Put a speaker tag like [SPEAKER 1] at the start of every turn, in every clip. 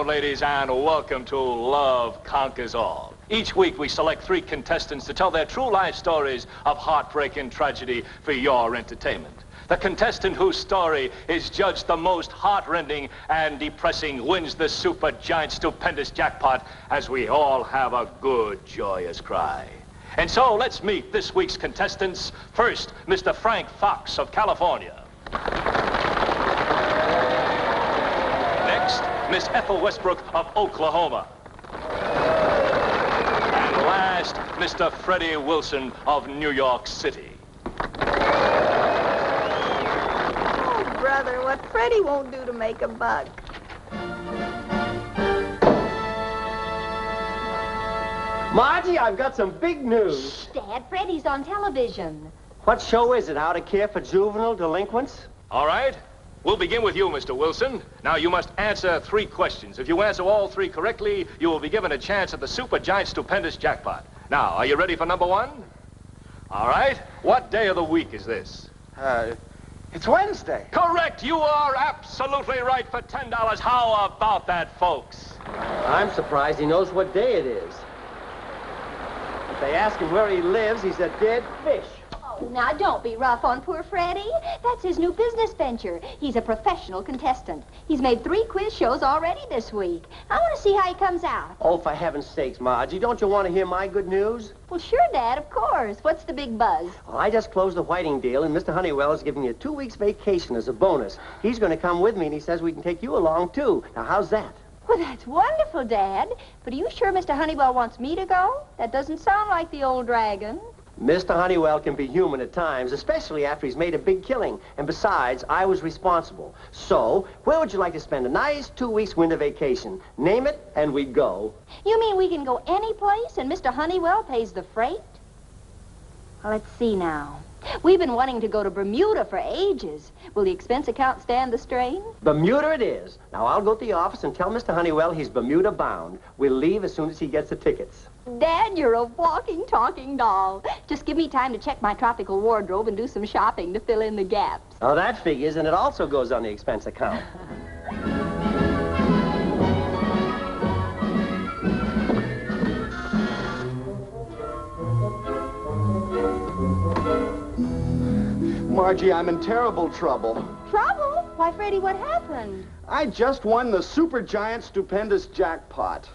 [SPEAKER 1] Ladies, and welcome to Love Conquers All. Each week we select 3 contestants to tell their true life stories of heartbreak and tragedy for your entertainment. The contestant whose story is judged the most heartrending and depressing wins the super giant stupendous jackpot, as we all have a good joyous cry. And so let's meet this week's contestants. First, Mr. Frank Fox of California. Next, Miss Ethel Westbrook of Oklahoma. And last, Mr. Freddie Wilson of New York City.
[SPEAKER 2] Oh, brother, what Freddie won't do to make a buck.
[SPEAKER 3] Margie, I've got some big news.
[SPEAKER 4] Shh, Dad, Freddie's on television.
[SPEAKER 3] What show is it? How to Care for Juvenile Delinquents?
[SPEAKER 1] All right. We'll begin with you, Mr. Wilson. Now, you must answer 3 questions. If you answer all 3 correctly, you will be given a chance at the super giant stupendous jackpot. Now, are you ready for number 1? All right. What day of the week is this?
[SPEAKER 3] It's Wednesday.
[SPEAKER 1] Correct. You are absolutely right for $10. How about that, folks?
[SPEAKER 3] I'm surprised he knows what day it is. If they ask him where he lives, he's a dead fish.
[SPEAKER 4] Now, don't be rough on poor Freddie. That's his new business venture. He's a professional contestant. He's made 3 quiz shows already this week. I want to see how he comes out.
[SPEAKER 3] Oh, for heaven's sakes, Margie, don't you want to hear my good news?
[SPEAKER 4] Well, sure, Dad, of course. What's the big buzz?
[SPEAKER 3] Well, I just closed the whiting deal, and Mr. Honeywell is giving you 2 weeks vacation as a bonus. He's going to come with me, and he says we can take you along, too. Now, how's that?
[SPEAKER 4] Well, that's wonderful, Dad. But are you sure Mr. Honeywell wants me to go? That doesn't sound like the old dragon.
[SPEAKER 3] Mr. Honeywell can be human at times, especially after he's made a big killing. And besides, I was responsible. So, where would you like to spend a nice 2 weeks winter vacation? Name it, and we go.
[SPEAKER 4] You mean we can go any place and Mr. Honeywell pays the freight? Well, let's see now. We've been wanting to go to Bermuda for ages. Will the expense account stand the strain?
[SPEAKER 3] Bermuda it is. Now, I'll go to the office and tell Mr. Honeywell he's Bermuda bound. We'll leave as soon as he gets the tickets.
[SPEAKER 4] Dad, you're a walking, talking doll. Just give me time to check my tropical wardrobe and do some shopping to fill in the gaps.
[SPEAKER 3] Oh, that figures, and it also goes on the expense account.
[SPEAKER 5] Margie, I'm in terrible trouble.
[SPEAKER 4] Trouble? Why, Freddie, what happened?
[SPEAKER 5] I just won the super giant stupendous jackpot.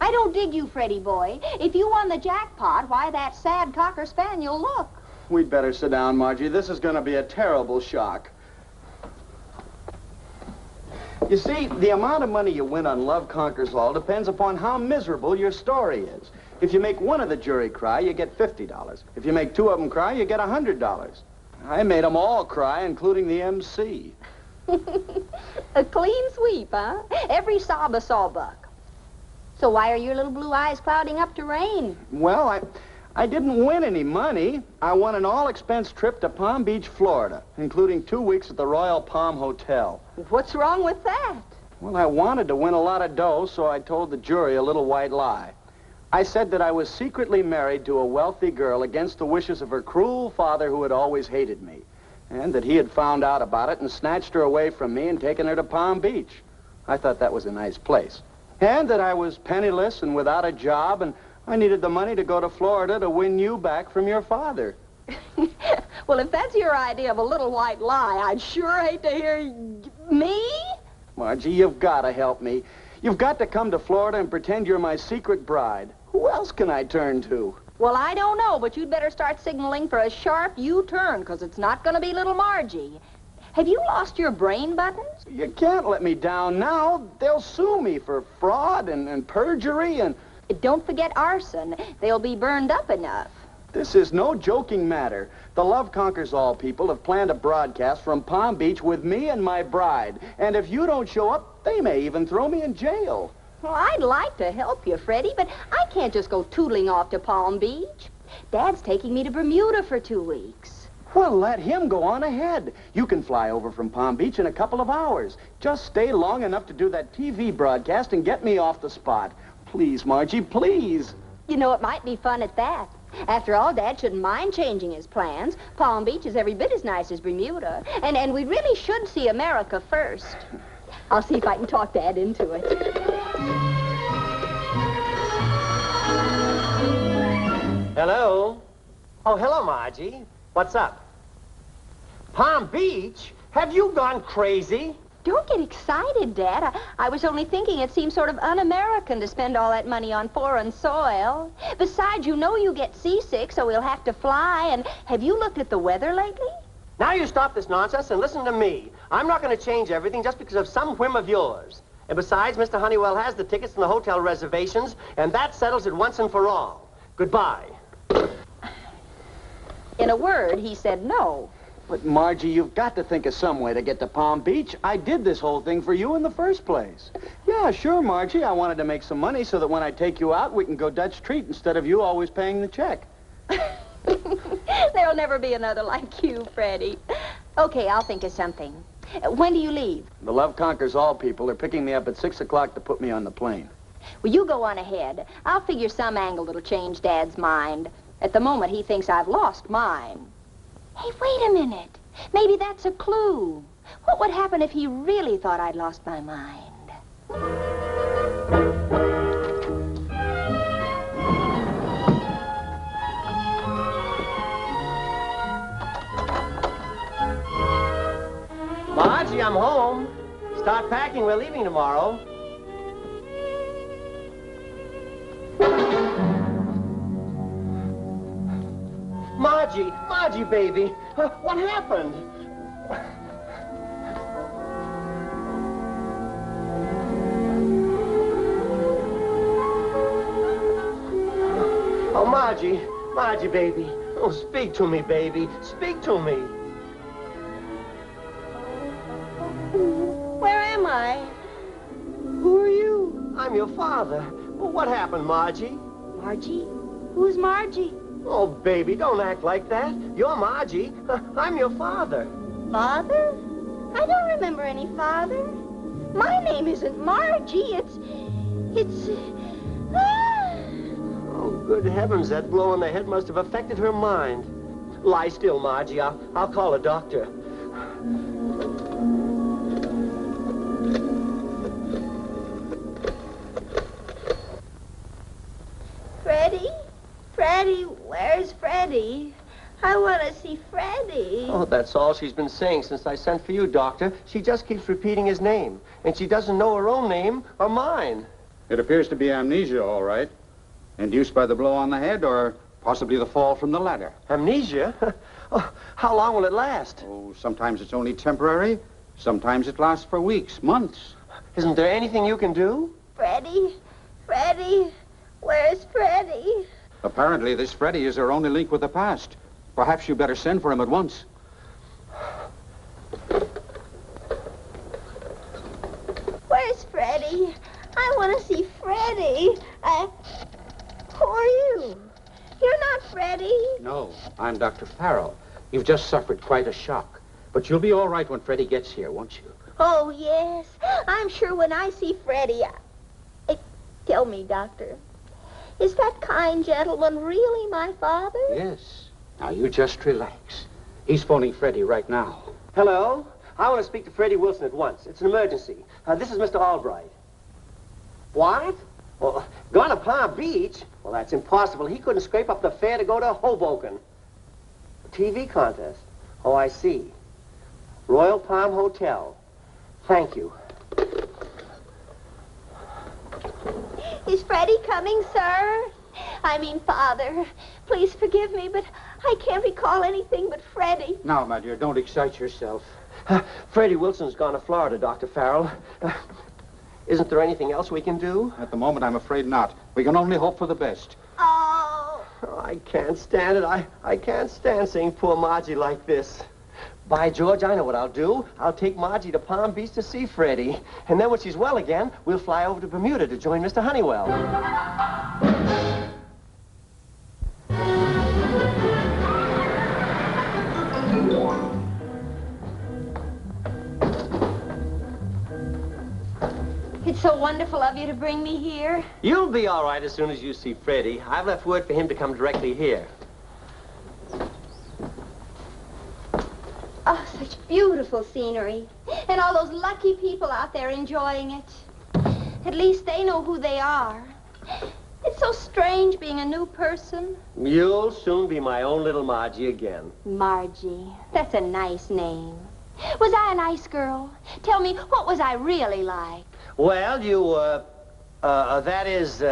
[SPEAKER 4] I don't dig you, Freddie boy. If you won the jackpot, why that sad cocker spaniel look?
[SPEAKER 5] We'd better sit down, Margie. This is going to be a terrible shock. You see, the amount of money you win on Love Conquers All depends upon how miserable your story is. If you make one of the jury cry, you get $50. If you make 2 of them cry, you get $100. I made them all cry, including the MC.
[SPEAKER 4] A clean sweep, huh? Every sob a sawbuck. So why are your little blue eyes clouding up to rain?
[SPEAKER 5] Well, I didn't win any money. I won an all-expense trip to Palm Beach, Florida, including 2 weeks at the Royal Palm Hotel.
[SPEAKER 4] What's wrong with that?
[SPEAKER 5] Well, I wanted to win a lot of dough, so I told the jury a little white lie. I said that I was secretly married to a wealthy girl against the wishes of her cruel father who had always hated me, and that he had found out about it and snatched her away from me and taken her to Palm Beach. I thought that was a nice place. And that I was penniless and without a job, and I needed the money to go to Florida to win you back from your father.
[SPEAKER 4] Well, if that's your idea of a little white lie, I'd sure hate to hear... Me?
[SPEAKER 5] Margie, you've got to help me. You've got to come to Florida and pretend you're my secret bride. Who else can I turn to?
[SPEAKER 4] Well, I don't know, but you'd better start signaling for a sharp U-turn, because it's not going to be little Margie. Have you lost your brain buttons?
[SPEAKER 5] You can't let me down now. They'll sue me for fraud and perjury and...
[SPEAKER 4] Don't forget arson. They'll be burned up enough.
[SPEAKER 5] This is no joking matter. The Love Conquers All people have planned a broadcast from Palm Beach with me and my bride. And if you don't show up, they may even throw me in jail.
[SPEAKER 4] Well, I'd like to help you, Freddie, but I can't just go tootling off to Palm Beach. Dad's taking me to Bermuda for 2 weeks.
[SPEAKER 5] Well, let him go on ahead. You can fly over from Palm Beach in a couple of hours. Just stay long enough to do that TV broadcast and get me off the spot. Please, Margie, please.
[SPEAKER 4] You know, it might be fun at that. After all, Dad shouldn't mind changing his plans. Palm Beach is every bit as nice as Bermuda. And we really should see America first. I'll see if I can talk Dad into it.
[SPEAKER 3] Hello? Oh, hello, Margie. What's up? Palm Beach? Have you gone crazy?
[SPEAKER 4] Don't get excited, Dad. I was only thinking it seems sort of un-American to spend all that money on foreign soil. Besides, you know you get seasick, so we'll have to fly. And have you looked at the weather lately?
[SPEAKER 3] Now you stop this nonsense and listen to me. I'm not going to change everything just because of some whim of yours. And besides, Mr. Honeywell has the tickets and the hotel reservations, and that settles it once and for all. Goodbye.
[SPEAKER 4] In a word, he said no.
[SPEAKER 5] But, Margie, you've got to think of some way to get to Palm Beach. I did this whole thing for you in the first place. Yeah, sure, Margie. I wanted to make some money so that when I take you out, we can go Dutch treat instead of you always paying the check.
[SPEAKER 4] There'll never be another like you, Freddie. Okay, I'll think of something. When do you leave?
[SPEAKER 5] The Love Conquers All people are picking me up at 6 o'clock to put me on the plane.
[SPEAKER 4] Well, you go on ahead. I'll figure some angle that'll change Dad's mind. At the moment, he thinks I've lost mine. Hey, wait a minute. Maybe that's a clue. What would happen if he really thought I'd lost my mind?
[SPEAKER 3] Margie, I'm home. Start packing. We're leaving tomorrow. Margie, baby. What happened? Oh, Margie, baby. Oh, speak to me, baby. Speak to me.
[SPEAKER 2] Where am I?
[SPEAKER 3] Who are you? I'm your father. Well, what happened, Margie?
[SPEAKER 2] Margie? Who's Margie?
[SPEAKER 3] Oh, baby, don't act like that. You're Margie. I'm your father.
[SPEAKER 2] Father? I don't remember any father. My name isn't Margie. It's...
[SPEAKER 3] Oh, good heavens, that blow on the head must have affected her mind. Lie still, Margie. I'll call a doctor.
[SPEAKER 2] Freddie? Freddie, where's Freddie? I want to see Freddie.
[SPEAKER 3] Oh, that's all she's been saying since I sent for you, Doctor. She just keeps repeating his name, and she doesn't know her own name or mine.
[SPEAKER 6] It appears to be amnesia, all right. Induced by the blow on the head or possibly the fall from the ladder.
[SPEAKER 3] Amnesia? Oh, how long will it last?
[SPEAKER 6] Oh, sometimes it's only temporary. Sometimes it lasts for weeks, months.
[SPEAKER 3] Isn't there anything you can do?
[SPEAKER 2] Freddie? Freddie? Where's Freddie?
[SPEAKER 6] Apparently, this Freddie is our only link with the past. Perhaps you better send for him at once.
[SPEAKER 2] Where's Freddie? I want to see Freddie. Who are you? You're not Freddie.
[SPEAKER 7] No, I'm Dr. Farrell. You've just suffered quite a shock. But you'll be all right when Freddie gets here, won't you?
[SPEAKER 2] Oh, yes. I'm sure when I see Freddie, tell me, Doctor, is that kind gentleman really my father?
[SPEAKER 7] Yes. Now, you just relax. He's phoning Freddie right now.
[SPEAKER 3] Hello? I want to speak to Freddie Wilson at once. It's an emergency. This is Mr. Albright. What? Well, gone to Palm Beach? Well, that's impossible. He couldn't scrape up the fare to go to Hoboken. TV contest? Oh, I see. Royal Palm Hotel. Thank you.
[SPEAKER 2] Is Freddie coming, sir? I mean, Father. Please forgive me, but I can't recall anything but Freddie.
[SPEAKER 7] Now, my dear, don't excite yourself.
[SPEAKER 3] Freddie Wilson's gone to Florida, Dr. Farrell. Isn't there anything else we can do?
[SPEAKER 6] At the moment, I'm afraid not. We can only hope for the best.
[SPEAKER 2] Oh.
[SPEAKER 3] Oh, I can't stand it. I can't stand seeing poor Margie like this. By George, I know what I'll do. I'll take Margie to Palm Beach to see Freddie. And then when she's well again, we'll fly over to Bermuda to join Mr. Honeywell.
[SPEAKER 4] It's so wonderful of you to bring me here.
[SPEAKER 3] You'll be all right as soon as you see Freddie. I've left word for him to come directly here.
[SPEAKER 4] Oh, such beautiful scenery. And all those lucky people out there enjoying it. At least they know who they are. It's so strange being a new person.
[SPEAKER 3] You'll soon be my own little Margie again.
[SPEAKER 4] Margie. That's a nice name. Was I a nice girl? Tell me, what was I really like?
[SPEAKER 3] Well, that is,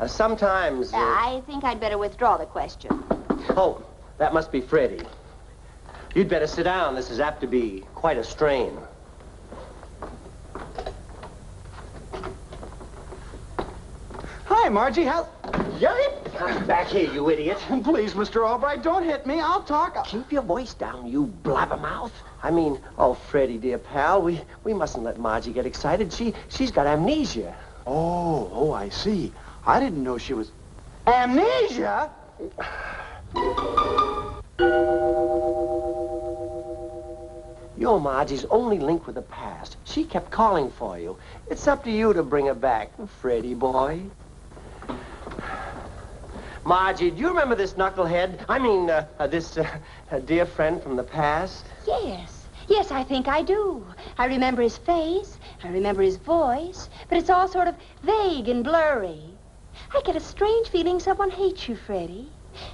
[SPEAKER 3] sometimes...
[SPEAKER 4] I think I'd better withdraw the question.
[SPEAKER 3] Oh, that must be Freddie. You'd better sit down. This is apt to be quite a strain.
[SPEAKER 5] Hi, Margie. How...
[SPEAKER 3] Come back here, you idiot.
[SPEAKER 5] Please, Mr. Albright, don't hit me. I'll talk.
[SPEAKER 3] Keep your voice down, you blabbermouth. I mean, oh, Freddie, dear pal, we mustn't let Margie get excited. She's got amnesia.
[SPEAKER 5] Oh, I see. I didn't know she was... Amnesia?
[SPEAKER 3] You're Margie's only link with the past. She kept calling for you. It's up to you to bring her back, Freddie boy. Margie, do you remember this knucklehead? I mean, this dear friend from the past?
[SPEAKER 4] Yes. Yes, I think I do. I remember his face. I remember his voice. But it's all sort of vague and blurry. I get a strange feeling someone hates you, Freddie.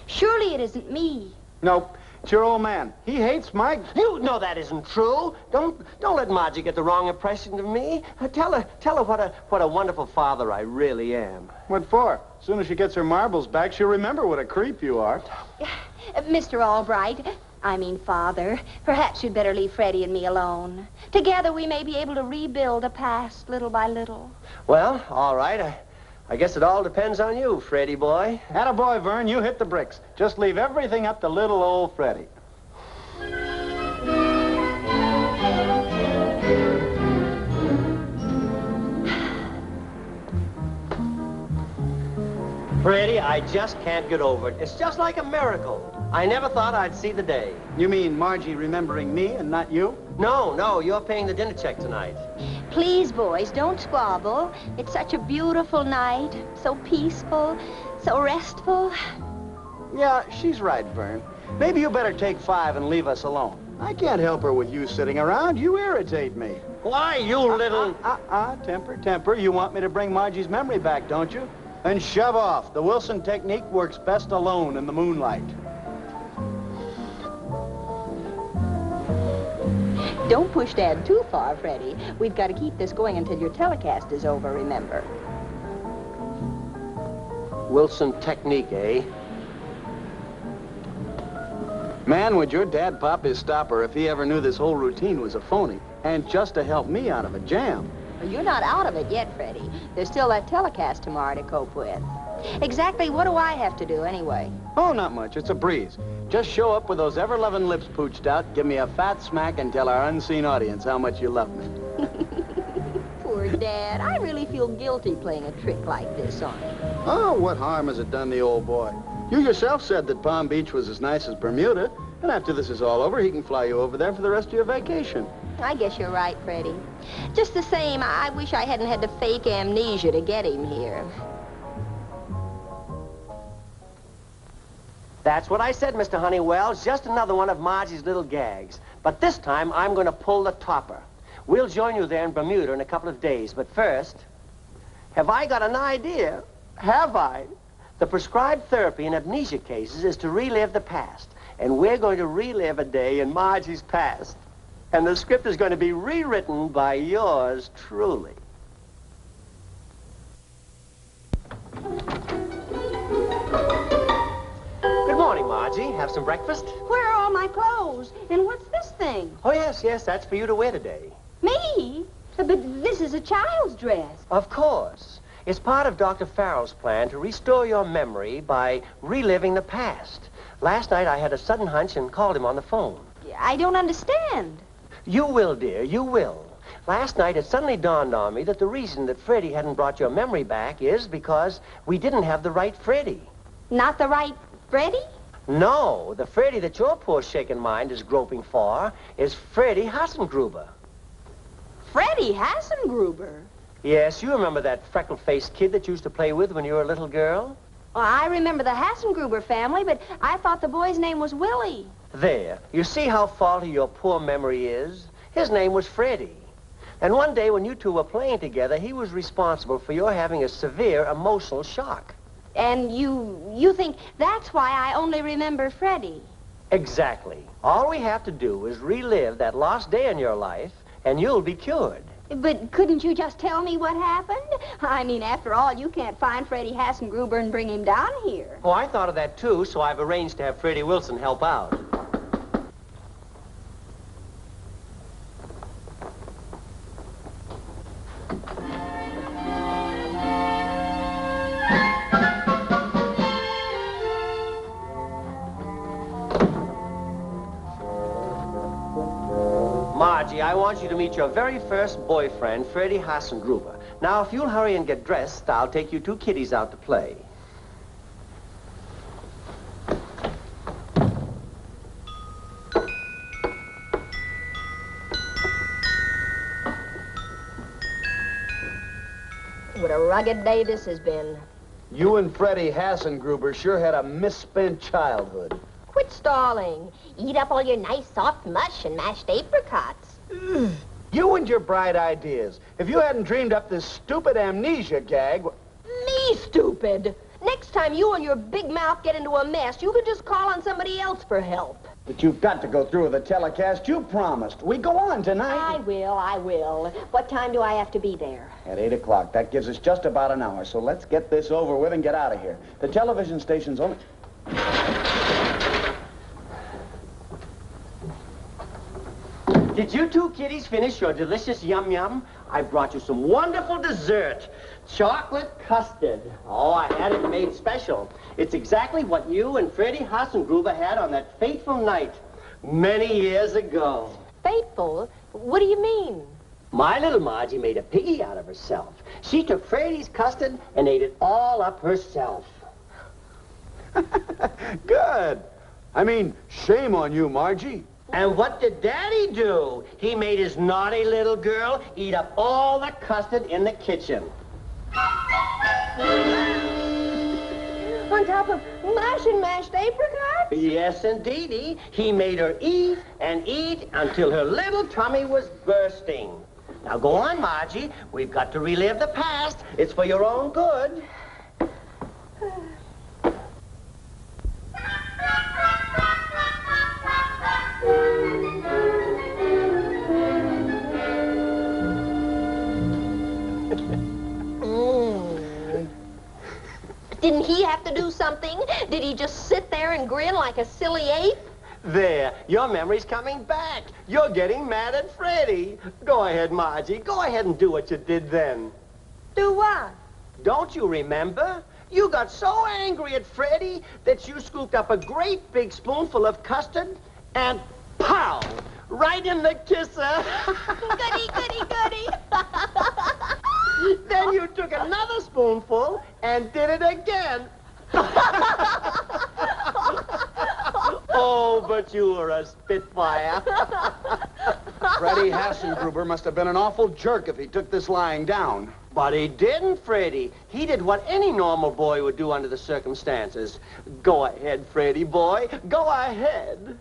[SPEAKER 4] Surely it isn't me.
[SPEAKER 5] Nope. It's your old man. He hates my...
[SPEAKER 3] You know that isn't true. Don't let Margie get the wrong impression of me. Tell her what a wonderful father I really am.
[SPEAKER 5] What for? As soon as she gets her marbles back, she'll remember what a creep you are.
[SPEAKER 4] Mr. Albright, I mean Father, perhaps you'd better leave Freddie and me alone. Together we may be able to rebuild a past little by little.
[SPEAKER 3] Well, all right. I guess it all depends on you, Freddie boy.
[SPEAKER 5] Attaboy, Vern, you hit the bricks. Just leave everything up to little old Freddie.
[SPEAKER 3] Freddie, I just can't get over it. It's just like a miracle. I never thought I'd see the day.
[SPEAKER 5] You mean Margie remembering me and not you?
[SPEAKER 3] No, you're paying the dinner check tonight.
[SPEAKER 4] Please, boys, don't squabble. It's such a beautiful night, so peaceful, so restful.
[SPEAKER 5] Yeah, she's right, Vern. Maybe you better take 5 and leave us alone. I can't help her with you sitting around. You irritate me.
[SPEAKER 3] Why, you little...
[SPEAKER 5] Temper. You want me to bring Margie's memory back, don't you? Then shove off. The Wilson technique works best alone in the moonlight.
[SPEAKER 4] Don't push Dad too far, Freddie. We've got to keep this going until your telecast is over, remember?
[SPEAKER 3] Wilson technique, eh?
[SPEAKER 5] Man, would your dad pop his stopper if he ever knew this whole routine was a phony. And just to help me out of a jam.
[SPEAKER 4] Well, you're not out of it yet, Freddie. There's still that telecast tomorrow to cope with. Exactly what do I have to do, anyway?
[SPEAKER 5] Oh, not much. It's a breeze. Just show up with those ever-loving lips pooched out, give me a fat smack, and tell our unseen audience how much you love me.
[SPEAKER 4] Poor Dad. I really feel guilty playing a trick like this on him.
[SPEAKER 5] Oh, what harm has it done the old boy? You yourself said that Palm Beach was as nice as Bermuda, and after this is all over, he can fly you over there for the rest of your vacation.
[SPEAKER 4] I guess you're right, Freddie. Just the same, I wish I hadn't had to fake amnesia to get him here.
[SPEAKER 3] That's what I said, Mr. Honeywell. It's just another one of Margie's little gags. But this time, I'm going to pull the topper. We'll join you there in Bermuda in a couple of days. But first, have I got an idea? Have I? The prescribed therapy in amnesia cases is to relive the past. And we're going to relive a day in Margie's past. And the script is going to be rewritten by yours truly. Good morning, Margie. have some breakfast?
[SPEAKER 4] Where are all my clothes? And what's this thing?
[SPEAKER 3] Oh, yes, that's for you to wear today.
[SPEAKER 4] Me? But this is a child's dress.
[SPEAKER 3] Of course. It's part of Dr. Farrell's plan to restore your memory by reliving the past. Last night I had a sudden hunch and called him on the phone.
[SPEAKER 4] I don't understand.
[SPEAKER 3] You will, dear, you will. Last night it suddenly dawned on me that the reason that Freddie hadn't brought your memory back is because we didn't have the right Freddie.
[SPEAKER 4] Not the right Freddie?
[SPEAKER 3] No, the Freddie that your poor shaken mind is groping for is Freddie Hassengruber.
[SPEAKER 4] Freddie Hassengruber?
[SPEAKER 3] Yes, you remember that freckle-faced kid that you used to play with when you were a little girl?
[SPEAKER 4] Well, I remember the Hassengruber family, but I thought the boy's name was Willie.
[SPEAKER 3] There. You see how faulty your poor memory is? His name was Freddie. And one day when you two were playing together, he was responsible for your having a severe emotional shock.
[SPEAKER 4] And you think that's why I only remember Freddie?
[SPEAKER 3] Exactly. All we have to do is relive that lost day in your life, and you'll be cured.
[SPEAKER 4] But couldn't you just tell me what happened? I mean, after all, you can't find Freddie Hassengruber and bring him down here.
[SPEAKER 3] Oh, I thought of that, too, so I've arranged to have Freddie Wilson help out. Margie, I want you to meet your very first boyfriend, Freddie Hassengruber. Now, if you'll hurry and get dressed, I'll take you two kiddies out to play.
[SPEAKER 4] What a rugged day this has been.
[SPEAKER 5] You and Freddie Hassengruber sure had a misspent childhood.
[SPEAKER 2] Quit stalling. Eat up all your nice soft mush and mashed apricots.
[SPEAKER 5] You and your bright ideas. If you hadn't dreamed up this stupid amnesia gag...
[SPEAKER 4] Me stupid. Next time you and your big mouth get into a mess, you can just call on somebody else for help.
[SPEAKER 5] But you've got to go through with the telecast you promised. We go on tonight.
[SPEAKER 4] I will. What time do I have to be there?
[SPEAKER 5] At 8 o'clock. That gives us just about an hour, so let's get this over with and get out of here. The television station's only...
[SPEAKER 3] Did you two kiddies finish your delicious yum-yum? I brought you some wonderful dessert. Chocolate custard. Oh, I had it made special. It's exactly what you and Freddie Hassengruber had on that fateful night many years ago.
[SPEAKER 4] Fateful? What do you mean?
[SPEAKER 3] My little Margie made a piggy out of herself. She took Freddie's custard and ate it all up herself.
[SPEAKER 5] Good. I mean, shame on you, Margie.
[SPEAKER 3] And what did Daddy do? He made his naughty little girl eat up all the custard in the kitchen.
[SPEAKER 4] On top of mush and mashed apricots?
[SPEAKER 3] Yes, indeedy. He made her eat and eat until her little tummy was bursting. Now go on, Margie. We've got to relive the past. It's for your own good.
[SPEAKER 2] Didn't he have to do something? Did he just sit there and grin like a silly ape?
[SPEAKER 3] There, your memory's coming back. You're getting mad at Freddie. Go ahead, Margie. Go ahead and do what you did then.
[SPEAKER 2] Do what?
[SPEAKER 3] Don't you remember? You got so angry at Freddie that you scooped up a great big spoonful of custard and pow! Right in the kisser.
[SPEAKER 2] Goody, goody, goody.
[SPEAKER 3] Then you took another spoonful and did it again. Oh, but you were a spitfire.
[SPEAKER 5] Freddie Hassengruber must have been an awful jerk if he took this lying down.
[SPEAKER 3] But he didn't, Freddie. He did what any normal boy would do under the circumstances. Go ahead, Freddie boy. Go ahead.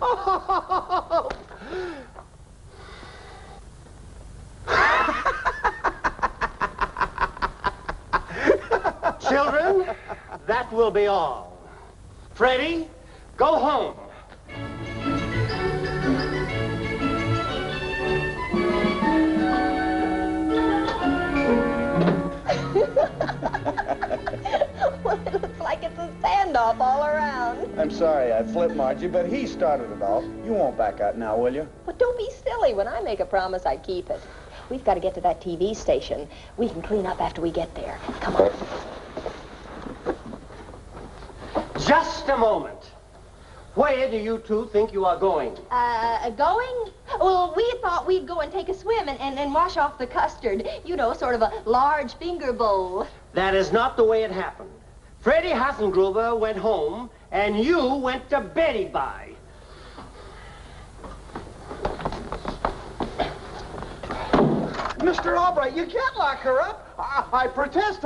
[SPEAKER 3] Oh. Children, that will be all. Freddie, go home.
[SPEAKER 2] Well, it looks like it's a standoff all around.
[SPEAKER 5] I'm sorry I flipped Margie, but he started it all. You won't back out now, will you?
[SPEAKER 4] But don't be silly. When I make a promise, I keep it. We've got to get to that TV station. We can clean up after we get there. Come on.
[SPEAKER 3] Just a moment. Where do you two think you are going?
[SPEAKER 4] Going? Well, we thought we'd go and take a swim and wash off the custard. You know, sort of a large finger bowl.
[SPEAKER 3] That is not the way it happened. Freddie Hassengruber went home, and you went to Betty by.
[SPEAKER 5] Mr. Albright, you can't lock her up. I protest.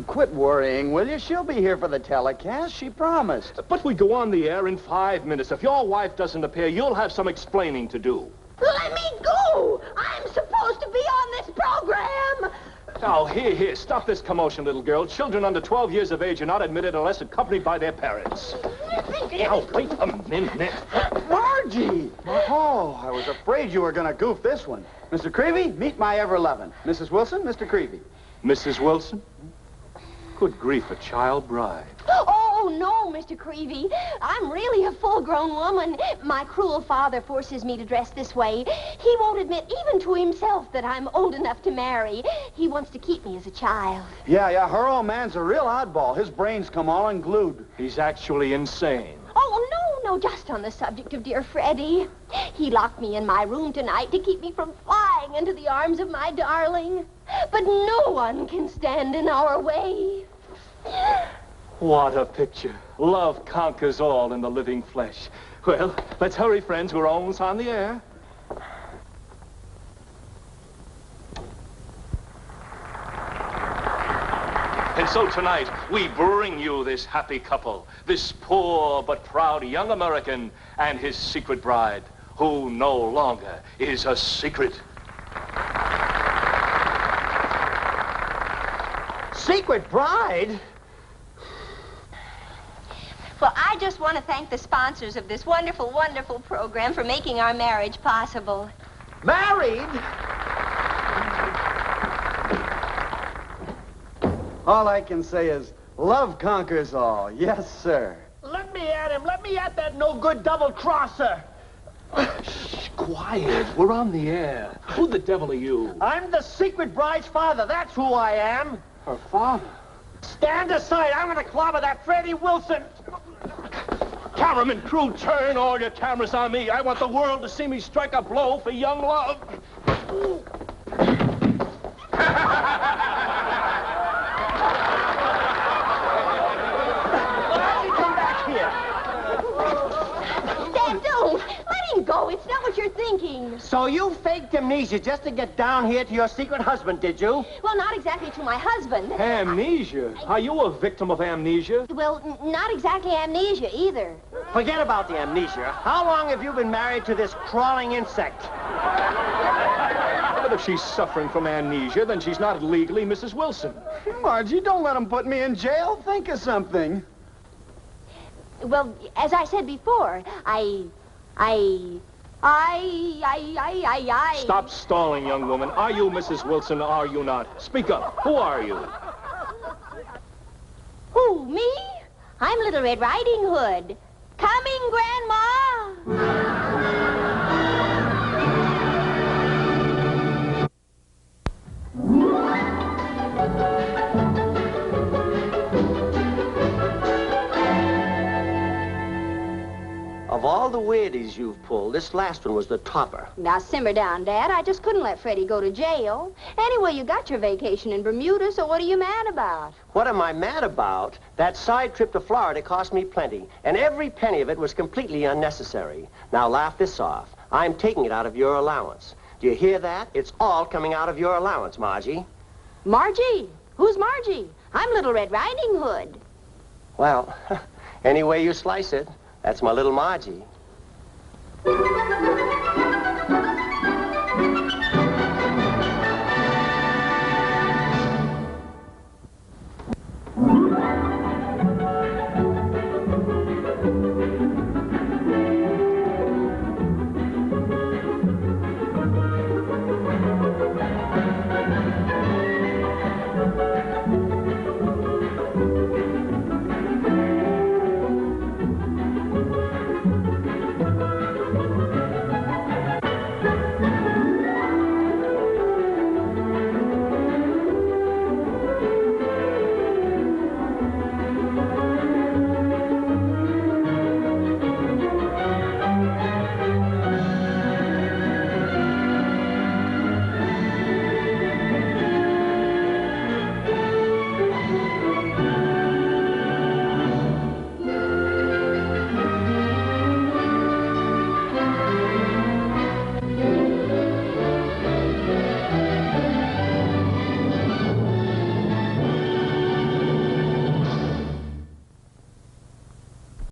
[SPEAKER 5] Quit worrying, will you? She'll be here for the telecast. She promised.
[SPEAKER 1] But we go on the air in 5 minutes. If your wife doesn't appear, you'll have some explaining to do.
[SPEAKER 2] Let me go! I'm supposed to be on this program!
[SPEAKER 1] Oh, here. Stop this commotion, little girl. Children under 12 years of age are not admitted unless accompanied by their parents. Now, wait a minute.
[SPEAKER 5] Margie! Oh, I was afraid you were going to goof this one. Mr. Creevy, meet my ever-loving. Mrs. Wilson, Mr. Creevy.
[SPEAKER 1] Mrs. Wilson? Good grief, a child bride.
[SPEAKER 4] Oh, no, Mr. Creevy. I'm really a full-grown woman. My cruel father forces me to dress this way. He won't admit even to himself that I'm old enough to marry. He wants to keep me as a child.
[SPEAKER 5] Yeah, her old man's a real oddball. His brains come all unglued.
[SPEAKER 1] He's actually insane.
[SPEAKER 4] Oh, no, just on the subject of dear Freddie. He locked me in my room tonight to keep me from flying into the arms of my darling. But no one can stand in our way.
[SPEAKER 1] What a picture. Love conquers all in the living flesh. Well, let's hurry, friends. We're almost on the air. And so tonight, we bring you this happy couple, this poor but proud young American and his secret bride, who no longer is a secret.
[SPEAKER 3] Secret bride?
[SPEAKER 4] Well, I just want to thank the sponsors of this wonderful, wonderful program for making our marriage possible.
[SPEAKER 3] Married?
[SPEAKER 5] All I can say is, love conquers all. Yes, sir.
[SPEAKER 3] Let me at him. Let me at that no-good double-crosser.
[SPEAKER 1] Shh, quiet. We're on the air. Who the devil are you?
[SPEAKER 3] I'm the secret bride's father. That's who I am.
[SPEAKER 1] Her father.
[SPEAKER 3] Stand aside. I'm going to clobber that Freddie Wilson.
[SPEAKER 1] Cameraman, crew, turn all your cameras on me. I want the world to see me strike a blow for young love.
[SPEAKER 3] Come back here.
[SPEAKER 4] Dad, don't! Let him go. It's not what you're thinking.
[SPEAKER 3] So you faked amnesia just to get down here to your secret husband, did you?
[SPEAKER 4] Well, not exactly to my husband.
[SPEAKER 1] Amnesia? Are you a victim of amnesia?
[SPEAKER 4] Well, not exactly amnesia either.
[SPEAKER 3] Forget about the amnesia. How long have you been married to this crawling insect?
[SPEAKER 1] But if she's suffering from amnesia, then she's not legally Mrs. Wilson.
[SPEAKER 5] Margie, don't let him put me in jail. Think of something.
[SPEAKER 4] Well, as I said before, I...
[SPEAKER 1] Stop stalling, young woman. Are you Mrs. Wilson or are you not? Speak up. Who are you?
[SPEAKER 4] Who, me? I'm Little Red Riding Hood. Coming, Grandma!
[SPEAKER 3] Of all the weirdies you've pulled, this last one was the topper.
[SPEAKER 4] Now, simmer down, Dad. I just couldn't let Freddie go to jail. Anyway, you got your vacation in Bermuda, so what are you mad about?
[SPEAKER 3] What am I mad about? That side trip to Florida cost me plenty, and every penny of it was completely unnecessary. Now, laugh this off. I'm taking it out of your allowance. Do you hear that? It's all coming out of your allowance, Margie.
[SPEAKER 4] Margie? Who's Margie? I'm Little Red Riding Hood.
[SPEAKER 3] Well, any way you slice it, that's my little Margie.